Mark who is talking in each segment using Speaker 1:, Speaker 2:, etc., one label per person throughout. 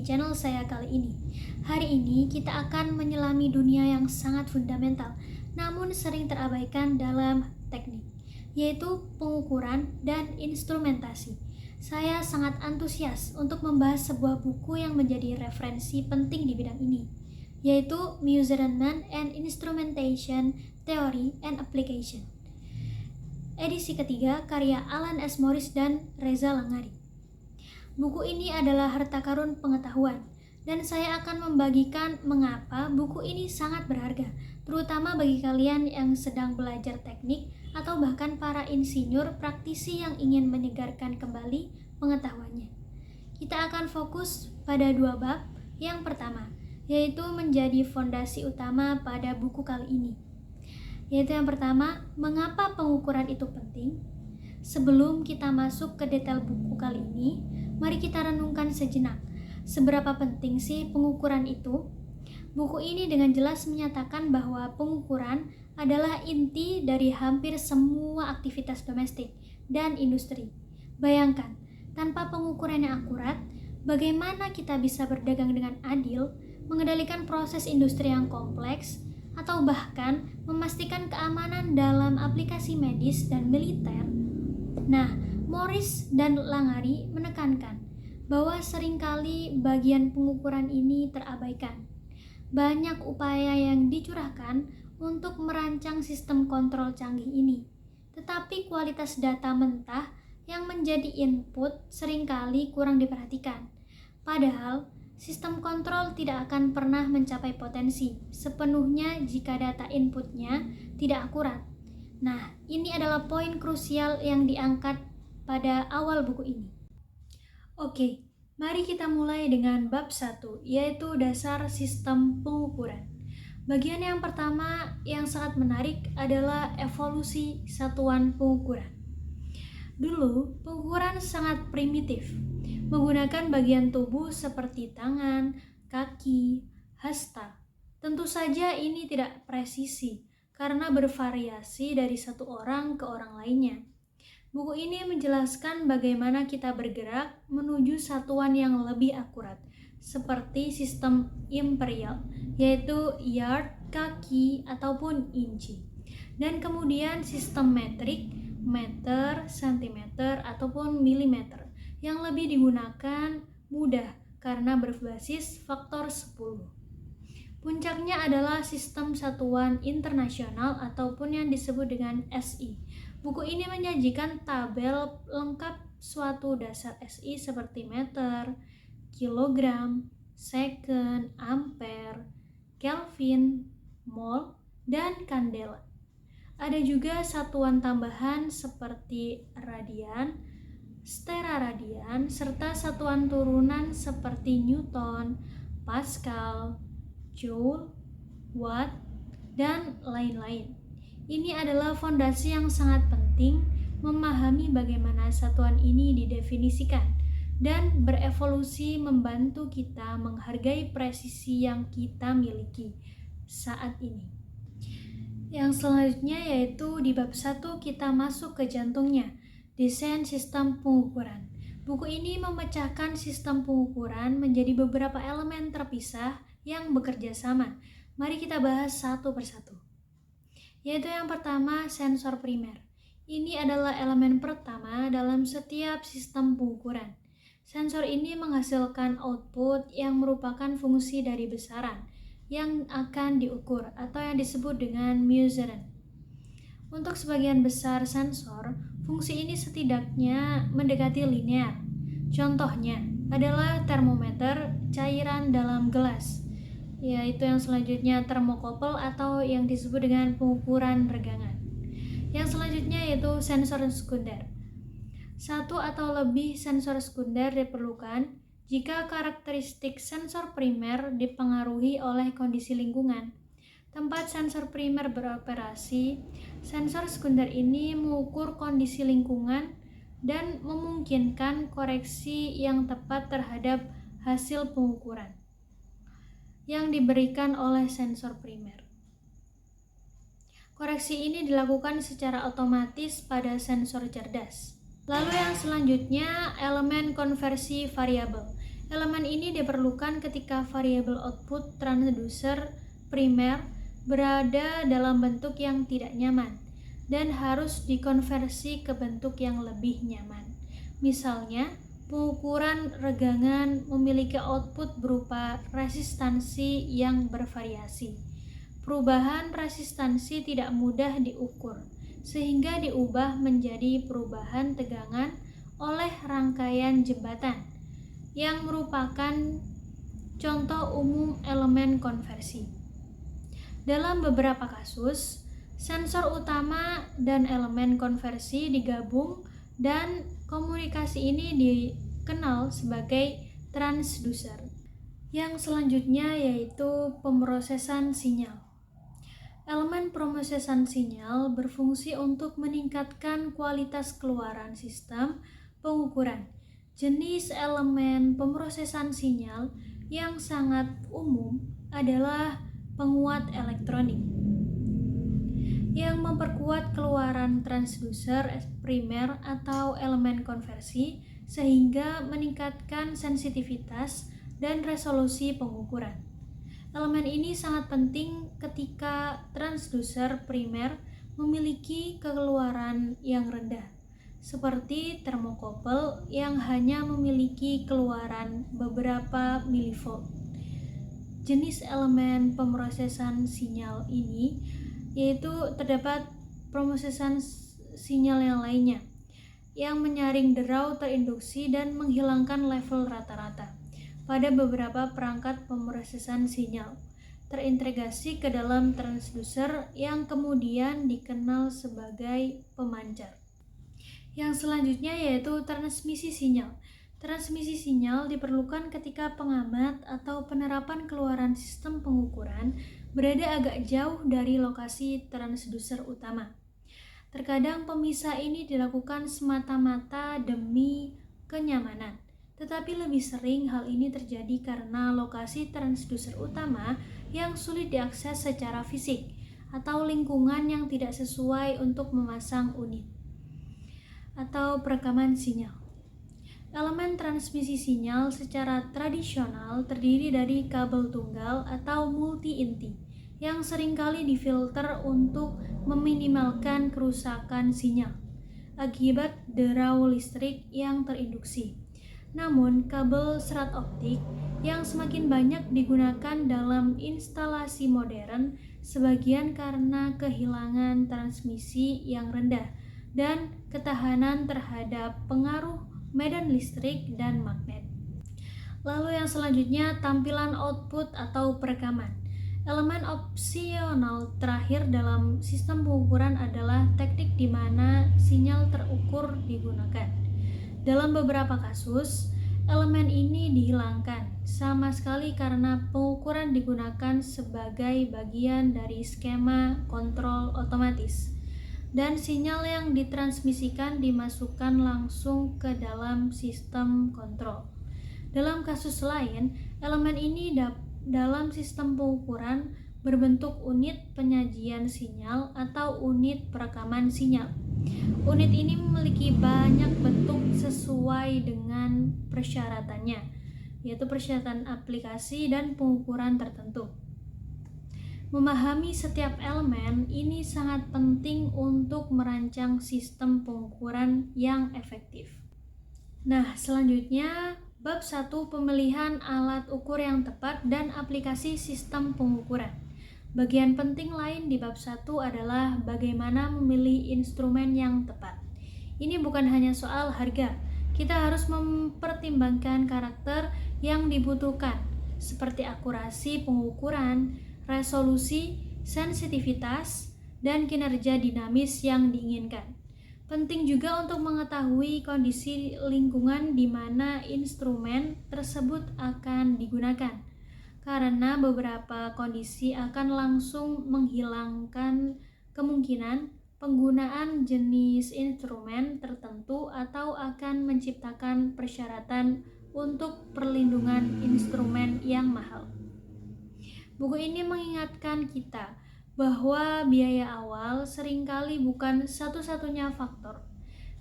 Speaker 1: di channel saya kali ini. Hari ini kita akan menyelami dunia yang sangat fundamental, namun sering terabaikan dalam teknik, yaitu pengukuran dan instrumentasi. Saya sangat antusias untuk membahas sebuah buku yang menjadi referensi penting di bidang ini, yaitu Measurement and Instrumentation Theory and Application. Edisi ketiga karya Alan S. Morris dan Reza Langari. Buku ini adalah harta karun pengetahuan, dan saya akan membagikan mengapa buku ini sangat berharga, terutama bagi kalian yang sedang belajar teknik atau bahkan para insinyur praktisi yang ingin menyegarkan kembali pengetahuannya. Kita akan fokus pada dua bab. Yang pertama, yaitu menjadi fondasi utama pada buku kali ini. Yaitu yang pertama, mengapa pengukuran itu penting? Sebelum kita masuk ke detail buku kali ini, mari kita renungkan sejenak. Seberapa penting sih pengukuran itu? Buku ini dengan jelas menyatakan bahwa pengukuran adalah inti dari hampir semua aktivitas domestik dan industri. Bayangkan, tanpa pengukuran yang akurat, bagaimana kita bisa berdagang dengan adil, mengendalikan proses industri yang kompleks, atau bahkan memastikan keamanan dalam aplikasi medis dan militer? Nah, Morris dan Langari menekankan bahwa seringkali bagian pengukuran ini terabaikan. Banyak upaya yang dicurahkan untuk merancang sistem kontrol canggih ini, tetapi kualitas data mentah yang menjadi input seringkali kurang diperhatikan. Padahal, sistem kontrol tidak akan pernah mencapai potensi sepenuhnya jika data inputnya tidak akurat. Nah, ini adalah poin krusial yang diangkat pada awal buku ini. Oke, mari kita mulai dengan bab 1, yaitu dasar sistem pengukuran. Bagian yang pertama yang sangat menarik adalah evolusi satuan pengukuran. Dulu, pengukuran sangat primitif, menggunakan bagian tubuh seperti tangan, kaki, hasta. Tentu saja ini tidak presisi, karena bervariasi dari satu orang ke orang lainnya. Buku ini menjelaskan bagaimana kita bergerak menuju satuan yang lebih akurat, seperti sistem imperial, yaitu yard, kaki, ataupun inci. Dan kemudian sistem metrik, meter, sentimeter, ataupun milimeter, yang lebih digunakan mudah karena berbasis faktor 10. Puncaknya adalah sistem satuan internasional ataupun yang disebut dengan SI. Buku ini menyajikan tabel lengkap suatu dasar SI seperti meter, kilogram, second, ampere, Kelvin, mol, dan kandela. Ada juga satuan tambahan seperti radian, steraradian, serta satuan turunan seperti Newton, Pascal, Joule, Watt, dan lain-lain. Ini adalah fondasi yang sangat penting memahami bagaimana satuan ini didefinisikan dan berevolusi membantu kita menghargai presisi yang kita miliki saat ini. Yang selanjutnya yaitu di bab 1 kita masuk ke jantungnya, desain sistem pengukuran. Buku ini memecahkan sistem pengukuran menjadi beberapa elemen terpisah yang bekerja sama. Mari kita bahas satu persatu. Yaitu yang pertama, sensor primer. Ini adalah elemen pertama dalam setiap sistem pengukuran. Sensor ini menghasilkan output yang merupakan fungsi dari besaran yang akan diukur atau yang disebut dengan measurement. Untuk sebagian besar sensor, fungsi ini setidaknya mendekati linear. Contohnya adalah termometer cairan dalam gelas, yaitu yang selanjutnya termokopel atau yang disebut dengan pengukuran regangan. Yang selanjutnya yaitu sensor sekunder. Satu atau lebih sensor sekunder diperlukan jika karakteristik sensor primer dipengaruhi oleh kondisi lingkungan. Tempat sensor primer beroperasi, sensor sekunder ini mengukur kondisi lingkungan dan memungkinkan koreksi yang tepat terhadap hasil pengukuran yang diberikan oleh sensor primer. Koreksi ini dilakukan secara otomatis pada sensor cerdas. Lalu yang selanjutnya, elemen konversi variabel. Elemen ini diperlukan ketika variabel output transducer primer berada dalam bentuk yang tidak nyaman dan harus dikonversi ke bentuk yang lebih nyaman. Misalnya, pengukuran regangan memiliki output berupa resistansi yang bervariasi. Perubahan resistansi tidak mudah diukur, sehingga diubah menjadi perubahan tegangan oleh rangkaian jembatan, yang merupakan contoh umum elemen konversi. Dalam beberapa kasus, sensor utama dan elemen konversi digabung dan komunikasi ini dikenal sebagai transducer. Yang selanjutnya yaitu pemrosesan sinyal. Elemen pemrosesan sinyal berfungsi untuk meningkatkan kualitas keluaran sistem pengukuran. Jenis elemen pemrosesan sinyal yang sangat umum adalah penguat elektronik yang memperkuat keluaran transducer primer atau elemen konversi sehingga meningkatkan sensitivitas dan resolusi pengukuran. Elemen ini sangat penting ketika transducer primer memiliki keluaran yang rendah, seperti termokouple yang hanya memiliki keluaran beberapa milivolt. Jenis elemen pemrosesan sinyal ini yaitu terdapat pemrosesan sinyal yang lainnya yang menyaring derau terinduksi dan menghilangkan level rata-rata pada beberapa perangkat pemrosesan sinyal terintegrasi ke dalam transducer yang kemudian dikenal sebagai pemancar. Yang selanjutnya yaitu transmisi sinyal. Transmisi sinyal diperlukan ketika pengamat atau penerapan keluaran sistem pengukuran berada agak jauh dari lokasi transducer utama. Terkadang pemisah ini dilakukan semata-mata demi kenyamanan, tetapi lebih sering hal ini terjadi karena lokasi transducer utama yang sulit diakses secara fisik atau lingkungan yang tidak sesuai untuk memasang unit atau perekaman sinyal. Elemen transmisi sinyal secara tradisional terdiri dari kabel tunggal atau multi-inti yang seringkali difilter untuk meminimalkan kerusakan sinyal akibat derau listrik yang terinduksi. Namun, kabel serat optik yang semakin banyak digunakan dalam instalasi modern sebagian karena kehilangan transmisi yang rendah dan ketahanan terhadap pengaruh medan listrik dan magnet. Lalu yang selanjutnya tampilan output atau perekaman. Elemen opsional terakhir dalam sistem pengukuran adalah teknik di mana sinyal terukur digunakan. Dalam beberapa kasus, elemen ini dihilangkan sama sekali karena pengukuran digunakan sebagai bagian dari skema kontrol otomatis dan sinyal yang ditransmisikan dimasukkan langsung ke dalam sistem kontrol. Dalam kasus lain, elemen ini dalam sistem pengukuran berbentuk unit penyajian sinyal atau unit perekaman sinyal. Unit ini memiliki banyak bentuk sesuai dengan persyaratannya, yaitu persyaratan aplikasi dan pengukuran tertentu. Memahami setiap elemen ini sangat penting untuk merancang sistem pengukuran yang efektif. Nah, selanjutnya bab 1 pemilihan alat ukur yang tepat dan aplikasi sistem pengukuran. Bagian penting lain di bab 1 adalah bagaimana memilih instrumen yang tepat. Ini bukan hanya soal harga. Kita harus mempertimbangkan karakter yang dibutuhkan, seperti akurasi pengukuran, resolusi, sensitivitas, dan kinerja dinamis yang diinginkan. Penting juga untuk mengetahui kondisi lingkungan di mana instrumen tersebut akan digunakan, karena beberapa kondisi akan langsung menghilangkan kemungkinan penggunaan jenis instrumen tertentu atau akan menciptakan persyaratan untuk perlindungan instrumen yang mahal. Buku ini mengingatkan kita bahwa biaya awal seringkali bukan satu-satunya faktor.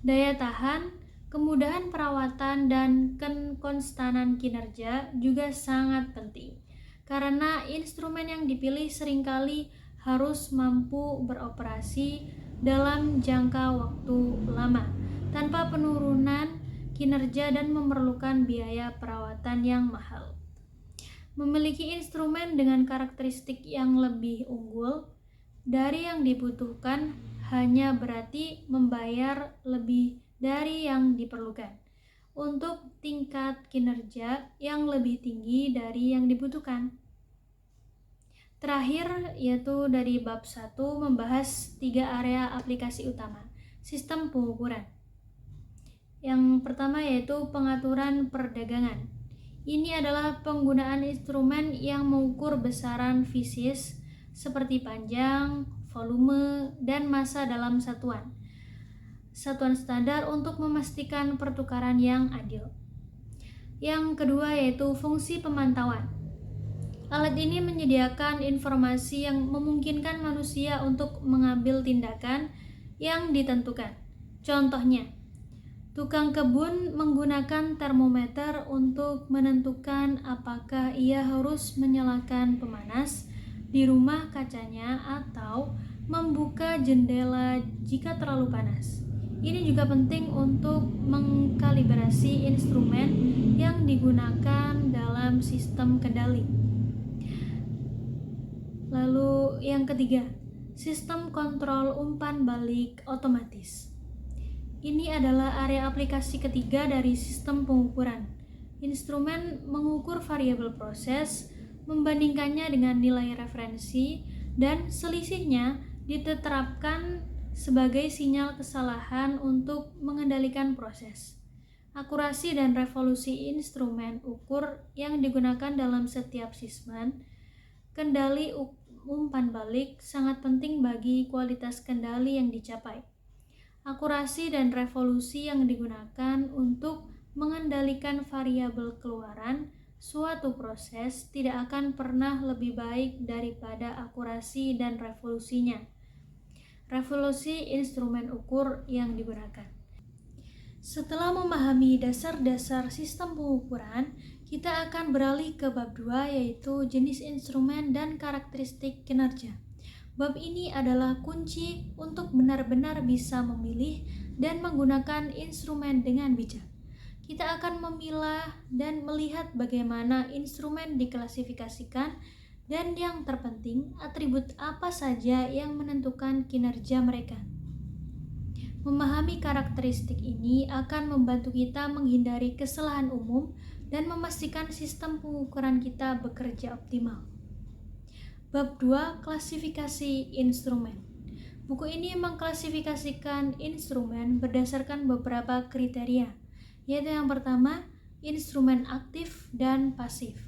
Speaker 1: Daya tahan, Kemudahan perawatan dan konstanan kinerja juga sangat penting, karena instrumen yang dipilih seringkali harus mampu beroperasi dalam jangka waktu lama, tanpa penurunan kinerja dan memerlukan biaya perawatan yang mahal. Memiliki instrumen dengan karakteristik yang lebih unggul dari yang dibutuhkan hanya berarti membayar lebih dari yang diperlukan untuk tingkat kinerja yang lebih tinggi dari yang dibutuhkan. Terakhir, yaitu dari bab 1 membahas 3 area aplikasi utama sistem pengukuran. Yang pertama yaitu pengaturan perdagangan. Ini adalah penggunaan instrumen yang mengukur besaran fisis seperti panjang, volume, dan massa dalam satuan standar untuk memastikan pertukaran yang adil. Yang kedua yaitu fungsi pemantauan. Alat ini menyediakan informasi yang memungkinkan manusia untuk mengambil tindakan yang ditentukan. Contohnya, tukang kebun menggunakan termometer untuk menentukan apakah ia harus menyalakan pemanas di rumah kacanya atau membuka jendela jika terlalu panas. Ini juga penting untuk mengkalibrasi instrumen yang digunakan dalam sistem kendali. Lalu yang ketiga, sistem kontrol umpan balik otomatis. Ini adalah area aplikasi ketiga dari sistem pengukuran. Instrumen mengukur variabel proses, membandingkannya dengan nilai referensi, dan selisihnya diterapkan sebagai sinyal kesalahan untuk mengendalikan proses. Akurasi dan revolusi instrumen ukur yang digunakan dalam setiap sistem kendali umpan balik sangat penting bagi kualitas kendali yang dicapai. Akurasi dan revolusi yang digunakan untuk mengendalikan variabel keluaran suatu proses tidak akan pernah lebih baik daripada akurasi dan revolusinya. Revolusi instrumen ukur yang digunakan. Setelah memahami dasar-dasar sistem pengukuran, kita akan beralih ke bab 2 yaitu jenis instrumen dan karakteristik kinerja. Bab ini adalah kunci untuk benar-benar bisa memilih dan menggunakan instrumen dengan bijak. Kita akan memilah dan melihat bagaimana instrumen diklasifikasikan dan yang terpenting, atribut apa saja yang menentukan kinerja mereka. Memahami karakteristik ini akan membantu kita menghindari kesalahan umum dan memastikan sistem pengukuran kita bekerja optimal. Bab 2, klasifikasi instrumen. Buku ini mengklasifikasikan instrumen berdasarkan beberapa kriteria, yaitu yang pertama, instrumen aktif dan pasif.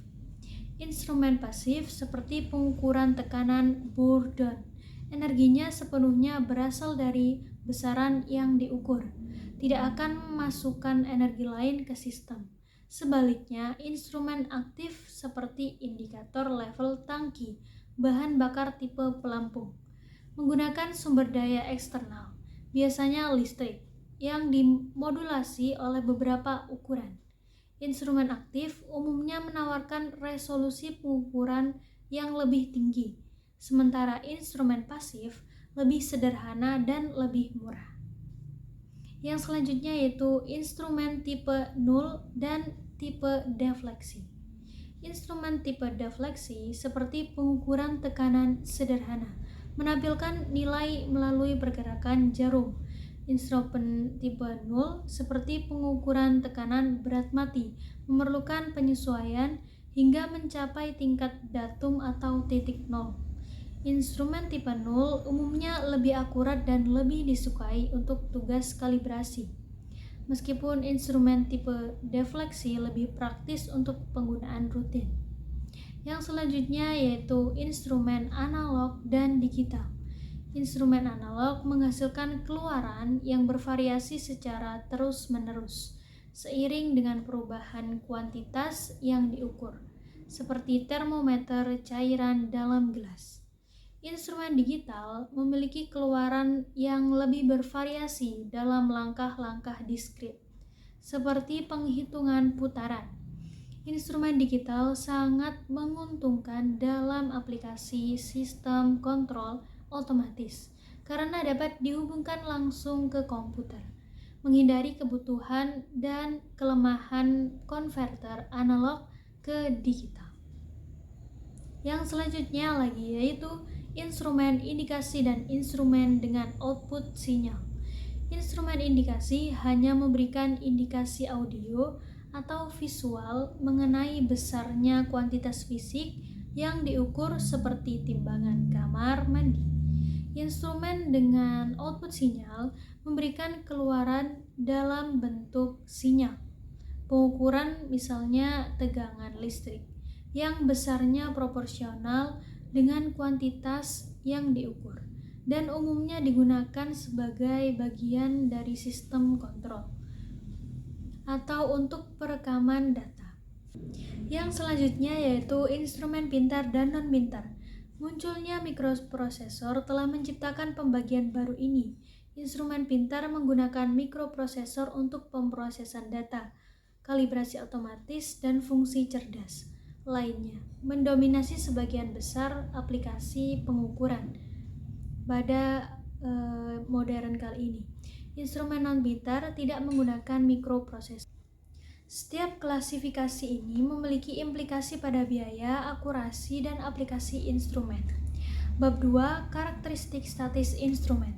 Speaker 1: Instrumen pasif seperti pengukuran tekanan Bourdon, energinya sepenuhnya berasal dari besaran yang diukur, tidak akan memasukkan energi lain ke sistem. Sebaliknya, instrumen aktif seperti indikator level tangki, bahan bakar tipe pelampung, menggunakan sumber daya eksternal, biasanya listrik, yang dimodulasi oleh beberapa ukuran. Instrumen aktif umumnya menawarkan resolusi pengukuran yang lebih tinggi, sementara instrumen pasif lebih sederhana dan lebih murah. Yang selanjutnya yaitu instrumen tipe 0 dan tipe defleksi. Instrumen tipe defleksi seperti pengukuran tekanan sederhana, menampilkan nilai melalui pergerakan jarum. Instrumen tipe 0 seperti pengukuran tekanan berat mati, memerlukan penyesuaian hingga mencapai tingkat datum atau titik 0. Instrumen tipe 0 umumnya lebih akurat dan lebih disukai untuk tugas kalibrasi. Meskipun instrumen tipe defleksi lebih praktis untuk penggunaan rutin. Yang selanjutnya yaitu instrumen analog dan digital. Instrumen analog menghasilkan keluaran yang bervariasi secara terus-menerus, seiring dengan perubahan kuantitas yang diukur, seperti termometer cairan dalam gelas. Instrumen digital memiliki keluaran yang lebih bervariasi dalam langkah-langkah diskrit, seperti penghitungan putaran. Instrumen digital sangat menguntungkan dalam aplikasi sistem kontrol otomatis karena dapat dihubungkan langsung ke komputer, menghindari kebutuhan dan kelemahan konverter analog ke digital. Yang selanjutnya lagi yaitu instrumen indikasi dan instrumen dengan output sinyal. Instrumen indikasi hanya memberikan indikasi audio atau visual mengenai besarnya kuantitas fisik yang diukur seperti timbangan kamar mandi. Instrumen dengan output sinyal memberikan keluaran dalam bentuk sinyal. Pengukuran misalnya tegangan listrik yang besarnya proporsional dengan kuantitas yang diukur dan umumnya digunakan sebagai bagian dari sistem kontrol atau untuk perekaman data. Yang selanjutnya yaitu instrumen pintar dan non-pintar. Munculnya mikroprosesor telah menciptakan pembagian baru ini. Instrumen pintar menggunakan mikroprosesor untuk pemrosesan data, kalibrasi otomatis, dan fungsi cerdas lainnya, mendominasi sebagian besar aplikasi pengukuran pada modern kali ini. Instrumen non-pintar tidak menggunakan mikroprosesor. Setiap klasifikasi ini memiliki implikasi pada biaya, akurasi, dan aplikasi instrumen. Bab 2, karakteristik statis instrumen.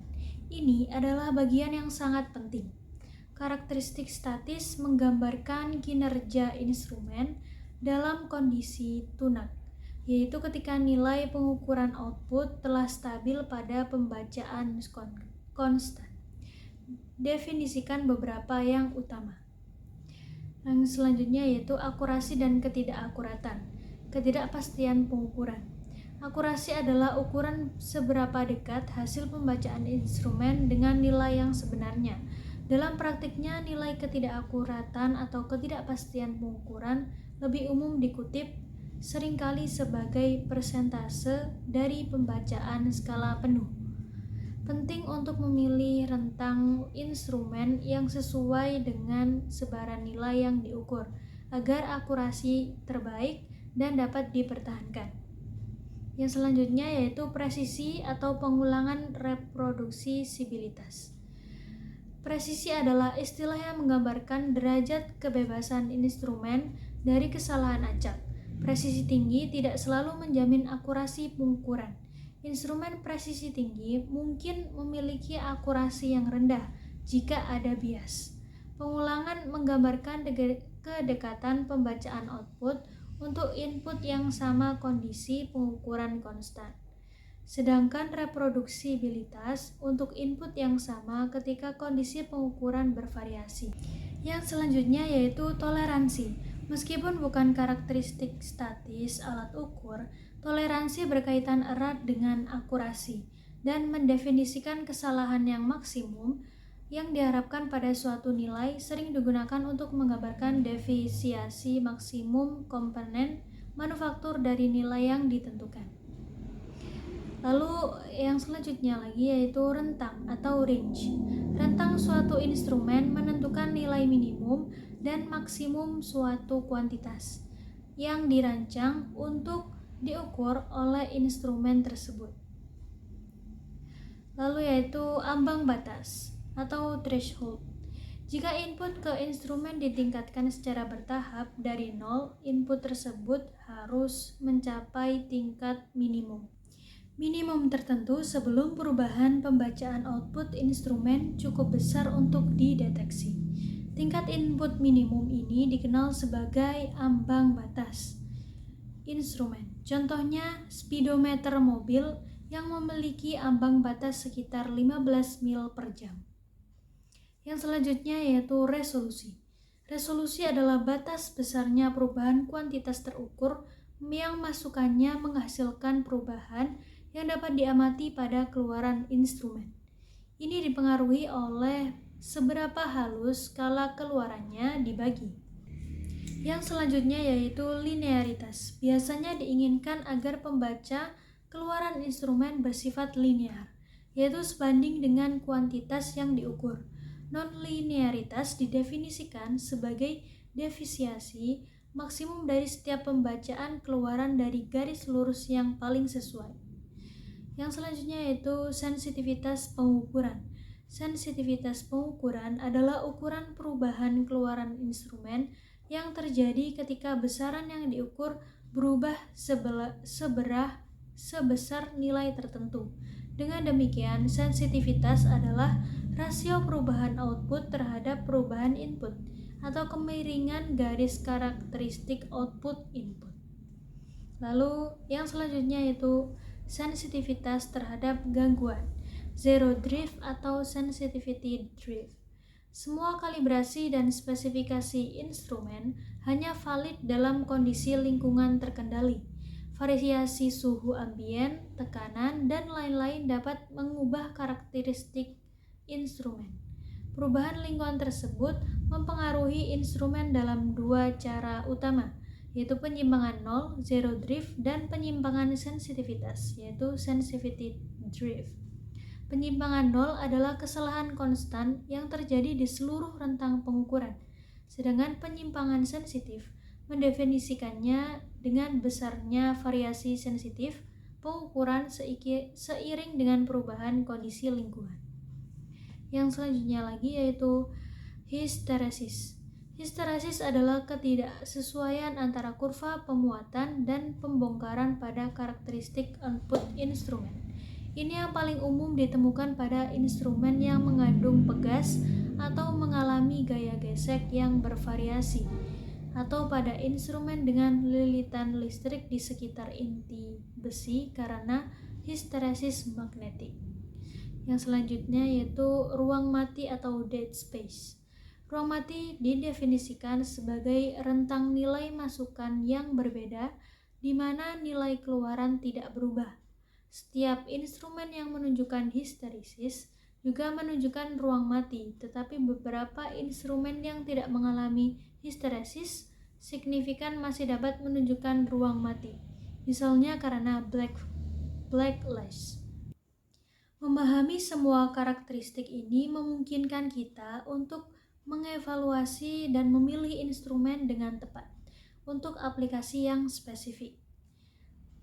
Speaker 1: Ini adalah bagian yang sangat penting. Karakteristik statis menggambarkan kinerja instrumen dalam kondisi tunak, yaitu ketika nilai pengukuran output telah stabil pada pembacaan konstan. Definisikan beberapa yang utama. Yang selanjutnya yaitu akurasi dan ketidakakuratan. Ketidakpastian pengukuran. Akurasi adalah ukuran seberapa dekat hasil pembacaan instrumen dengan nilai yang sebenarnya. Dalam praktiknya, nilai ketidakakuratan atau ketidakpastian pengukuran lebih umum dikutip seringkali sebagai persentase dari pembacaan skala penuh. Penting untuk memilih rentang instrumen yang sesuai dengan sebaran nilai yang diukur agar akurasi terbaik dan dapat dipertahankan. Yang selanjutnya yaitu presisi atau pengulangan reproduksibilitas. Presisi adalah istilah yang menggambarkan derajat kebebasan instrumen dari kesalahan acak. Presisi tinggi tidak selalu menjamin akurasi pengukuran. Instrumen presisi tinggi mungkin memiliki akurasi yang rendah jika ada bias. Pengulangan menggambarkan kedekatan pembacaan output untuk input yang sama kondisi pengukuran konstan. Sedangkan reproduksibilitas untuk input yang sama ketika kondisi pengukuran bervariasi. Yang selanjutnya yaitu toleransi. Meskipun bukan karakteristik statis alat ukur, toleransi berkaitan erat dengan akurasi dan mendefinisikan kesalahan yang maksimum yang diharapkan pada suatu nilai sering digunakan untuk menggambarkan defisiasi maksimum komponen manufaktur dari nilai yang ditentukan. Lalu yang selanjutnya lagi yaitu rentang atau range. Rentang suatu instrumen menentukan nilai minimum dan maksimum suatu kuantitas yang dirancang untuk diukur oleh instrumen tersebut. Lalu yaitu ambang batas atau threshold. Jika input ke instrumen ditingkatkan secara bertahap dari 0, input tersebut harus mencapai tingkat minimum tertentu sebelum perubahan pembacaan output instrumen cukup besar untuk dideteksi. Tingkat input minimum ini dikenal sebagai ambang batas instrumen. Contohnya speedometer mobil yang memiliki ambang batas sekitar 15 mil per jam. Yang selanjutnya yaitu resolusi. Resolusi adalah batas besarnya perubahan kuantitas terukur yang masukannya menghasilkan perubahan yang dapat diamati pada keluaran instrumen. Ini dipengaruhi oleh seberapa halus skala keluarannya dibagi. Yang selanjutnya yaitu linearitas. Biasanya diinginkan agar pembaca keluaran instrumen bersifat linear, yaitu sebanding dengan kuantitas yang diukur. Non-linearitas didefinisikan sebagai defisiasi maksimum dari setiap pembacaan keluaran dari garis lurus yang paling sesuai. Yang selanjutnya yaitu sensitivitas pengukuran. Sensitivitas pengukuran adalah ukuran perubahan keluaran instrumen yang terjadi ketika besaran yang diukur berubah sebesar nilai tertentu. Dengan demikian, sensitivitas adalah rasio perubahan output terhadap perubahan input atau kemiringan garis karakteristik output input. Lalu yang selanjutnya yaitu sensitivitas terhadap gangguan, zero drift atau sensitivity drift. Semua kalibrasi dan spesifikasi instrumen hanya valid dalam kondisi lingkungan terkendali. Variasi suhu ambien, tekanan, dan lain-lain dapat mengubah karakteristik instrumen. Perubahan lingkungan tersebut mempengaruhi instrumen dalam dua cara utama, yaitu penyimpangan nol, zero drift, dan penyimpangan sensitivitas, yaitu sensitivity drift. Penyimpangan nol adalah kesalahan konstan yang terjadi di seluruh rentang pengukuran, sedangkan penyimpangan sensitif mendefinisikannya dengan besarnya variasi sensitif pengukuran seiring dengan perubahan kondisi lingkungan. Yang selanjutnya lagi yaitu histeresis. Histeresis adalah ketidaksesuaian antara kurva pemuatan dan pembongkaran pada karakteristik output instrumen. Ini yang paling umum ditemukan pada instrumen yang mengandung pegas atau mengalami gaya gesek yang bervariasi, atau pada instrumen dengan lilitan listrik di sekitar inti besi karena histeresis magnetik. Yang selanjutnya yaitu ruang mati atau dead space. Ruang mati didefinisikan sebagai rentang nilai masukan yang berbeda di mana nilai keluaran tidak berubah. Setiap instrumen yang menunjukkan histeresis juga menunjukkan ruang mati, tetapi beberapa instrumen yang tidak mengalami histeresis signifikan masih dapat menunjukkan ruang mati, misalnya karena backlash. Memahami semua karakteristik ini memungkinkan kita untuk mengevaluasi dan memilih instrumen dengan tepat untuk aplikasi yang spesifik.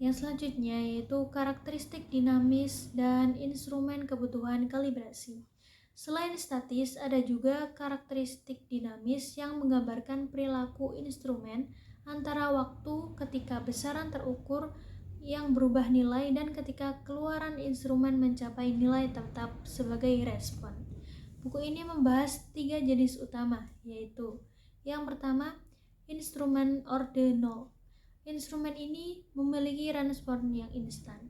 Speaker 1: Yang selanjutnya yaitu karakteristik dinamis dan instrumen kebutuhan kalibrasi. Selain statis, ada juga karakteristik dinamis yang menggambarkan perilaku instrumen antara waktu ketika besaran terukur yang berubah nilai dan ketika keluaran instrumen mencapai nilai tetap sebagai respon. Buku ini membahas 3 jenis utama, yaitu yang pertama, instrumen orde 0. Instrumen ini memiliki respon yang instan.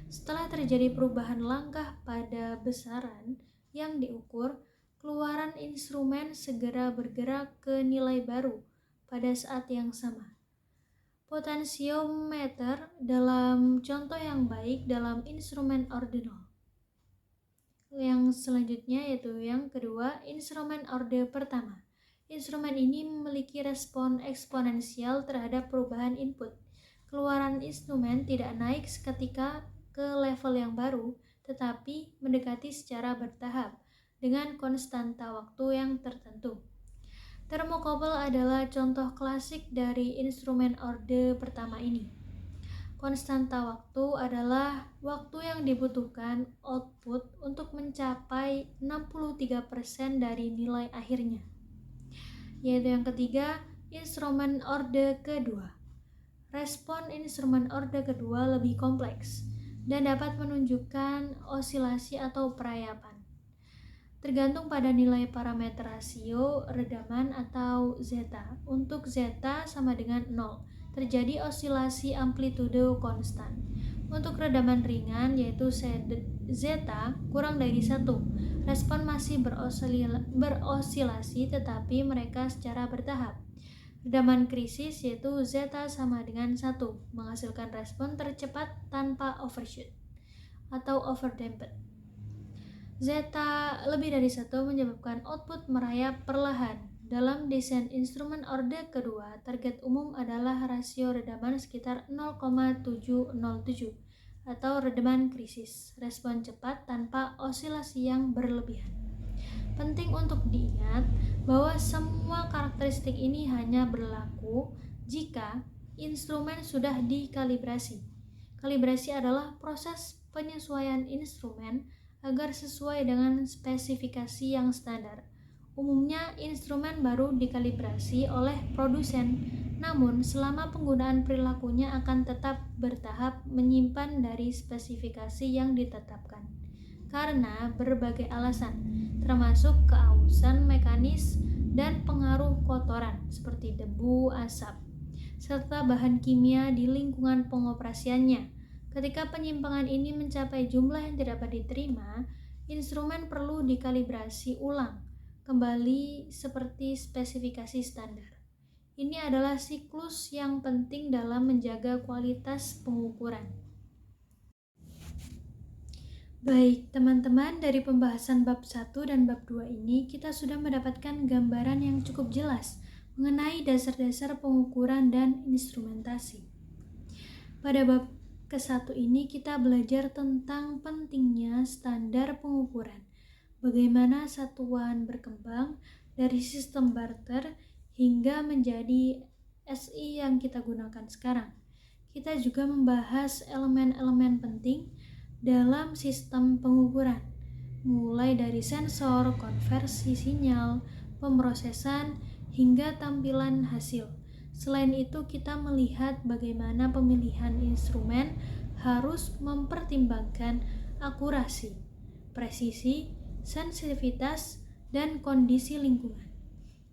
Speaker 1: Setelah terjadi perubahan langkah pada besaran yang diukur, keluaran instrumen segera bergerak ke nilai baru pada saat yang sama. Potensiometer dalam contoh yang baik dalam instrumen ordinal. Yang selanjutnya yaitu yang kedua, instrumen orde pertama. Instrumen ini memiliki respon eksponensial terhadap perubahan input. Keluaran instrumen tidak naik seketika ke level yang baru, tetapi mendekati secara bertahap dengan konstanta waktu yang tertentu. Termokouple adalah contoh klasik dari instrumen orde pertama ini. Konstanta waktu adalah waktu yang dibutuhkan output untuk mencapai 63% dari nilai akhirnya. Yaitu yang ketiga, instrumen orde kedua. Respon instrumen orde kedua lebih kompleks dan dapat menunjukkan osilasi atau perayapan. Tergantung pada nilai parameter rasio redaman atau zeta. Untuk zeta sama dengan 0, terjadi osilasi amplitude konstan. Untuk redaman ringan yaitu zeta kurang dari 1, respon masih berosilasi tetapi mereka secara bertahap. Redaman krisis yaitu zeta sama dengan 1, menghasilkan respon tercepat tanpa overshoot atau overdamped. Zeta lebih dari 1 menyebabkan output merayap perlahan. Dalam desain instrumen orde kedua, target umum adalah rasio redaman sekitar 0,707 atau redaman krisis, respon cepat tanpa osilasi yang berlebihan. Penting untuk diingat bahwa semua karakteristik ini hanya berlaku jika instrumen sudah dikalibrasi. Kalibrasi adalah proses penyesuaian instrumen agar sesuai dengan spesifikasi yang standar. Umumnya, instrumen baru dikalibrasi oleh produsen, namun selama penggunaan perilakunya akan tetap bertahap menyimpan dari spesifikasi yang ditetapkan. Karena berbagai alasan, termasuk keausan mekanis dan pengaruh kotoran seperti debu, asap, serta bahan kimia di lingkungan pengoperasiannya. Ketika penyimpangan ini mencapai jumlah yang tidak dapat diterima, instrumen perlu dikalibrasi ulang kembali seperti spesifikasi standar. Ini adalah siklus yang penting dalam menjaga kualitas pengukuran. Baik, teman-teman, dari pembahasan bab 1 dan bab 2 ini kita sudah mendapatkan gambaran yang cukup jelas mengenai dasar-dasar pengukuran dan instrumentasi. Pada bab ke-1 ini kita belajar tentang pentingnya standar pengukuran, bagaimana satuan berkembang dari sistem barter hingga menjadi SI yang kita gunakan sekarang. Kita juga membahas elemen-elemen penting dalam sistem pengukuran, mulai dari sensor, konversi sinyal, pemrosesan, hingga tampilan hasil. Selain itu, kita melihat bagaimana pemilihan instrumen harus mempertimbangkan akurasi, presisi, sensitivitas, dan kondisi lingkungan.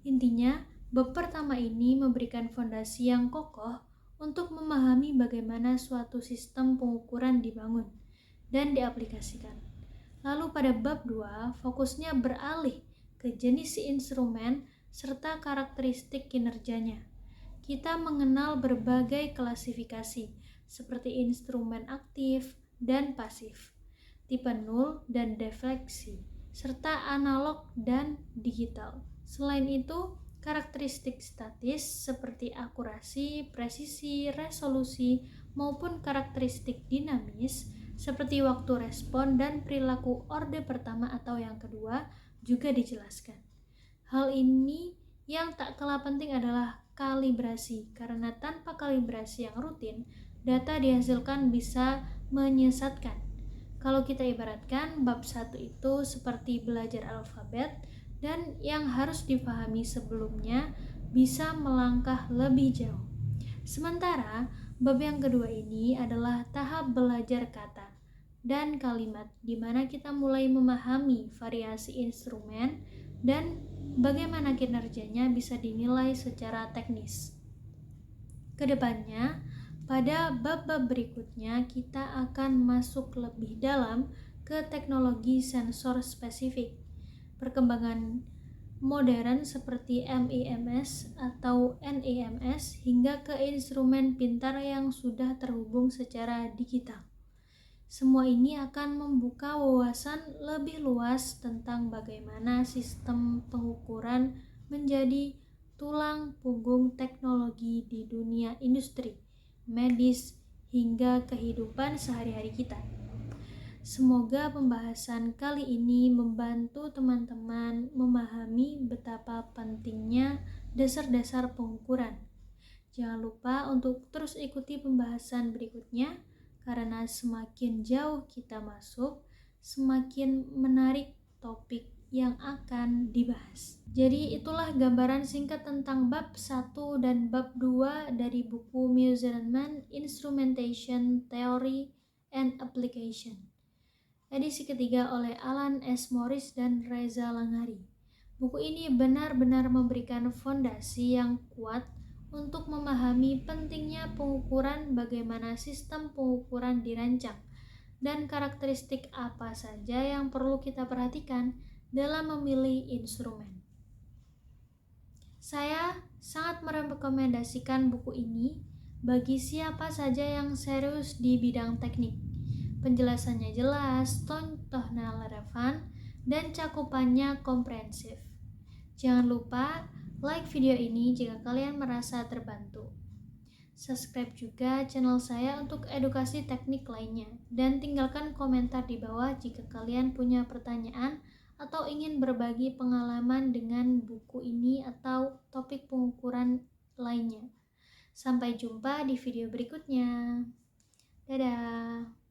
Speaker 1: Intinya, bab pertama ini memberikan fondasi yang kokoh untuk memahami bagaimana suatu sistem pengukuran dibangun dan diaplikasikan. Lalu pada bab 2, fokusnya beralih ke jenis instrumen serta karakteristik kinerjanya. Kita mengenal berbagai klasifikasi seperti instrumen aktif dan pasif, tipe nul dan defleksi, serta analog dan digital. Selain itu, karakteristik statis seperti akurasi, presisi, resolusi, maupun karakteristik dinamis seperti waktu respon dan perilaku orde pertama atau yang kedua juga dijelaskan. Hal ini yang tak kalah penting adalah kalibrasi, karena tanpa kalibrasi yang rutin, data dihasilkan bisa menyesatkan. Kalau kita ibaratkan, bab 1 itu seperti belajar alfabet, dan yang harus dipahami sebelumnya bisa melangkah lebih jauh. Sementara, bab yang kedua ini adalah tahap belajar kata dan kalimat, di mana kita mulai memahami variasi instrumen dan bagaimana kinerjanya bisa dinilai secara teknis. Kedepannya, pada bab-bab berikutnya kita akan masuk lebih dalam ke teknologi sensor spesifik. Perkembangan modern seperti MEMS atau NEMS hingga ke instrumen pintar yang sudah terhubung secara digital. Semua ini akan membuka wawasan lebih luas tentang bagaimana sistem pengukuran menjadi tulang punggung teknologi di dunia industri, medis, hingga kehidupan sehari-hari kita. Semoga pembahasan kali ini membantu teman-teman memahami betapa pentingnya dasar-dasar pengukuran. Jangan lupa untuk terus ikuti pembahasan berikutnya, karena semakin jauh kita masuk, semakin menarik topik yang akan dibahas. Jadi itulah gambaran singkat tentang bab 1 dan bab 2 dari buku Measurement Instrumentation Theory and Application, edisi ketiga oleh Alan S. Morris dan Reza Langhari. Buku ini benar-benar memberikan fondasi yang kuat untuk memahami pentingnya pengukuran, bagaimana sistem pengukuran dirancang, dan karakteristik apa saja yang perlu kita perhatikan dalam memilih instrumen. Saya sangat merekomendasikan buku ini bagi siapa saja yang serius di bidang teknik. Penjelasannya jelas, contohnya relevan, dan cakupannya komprehensif. Jangan lupa like video ini jika kalian merasa terbantu. Subscribe juga channel saya untuk edukasi teknik lainnya, dan tinggalkan komentar di bawah jika kalian punya pertanyaan atau ingin berbagi pengalaman dengan buku ini atau topik pengukuran lainnya. Sampai jumpa di video berikutnya. Dadah.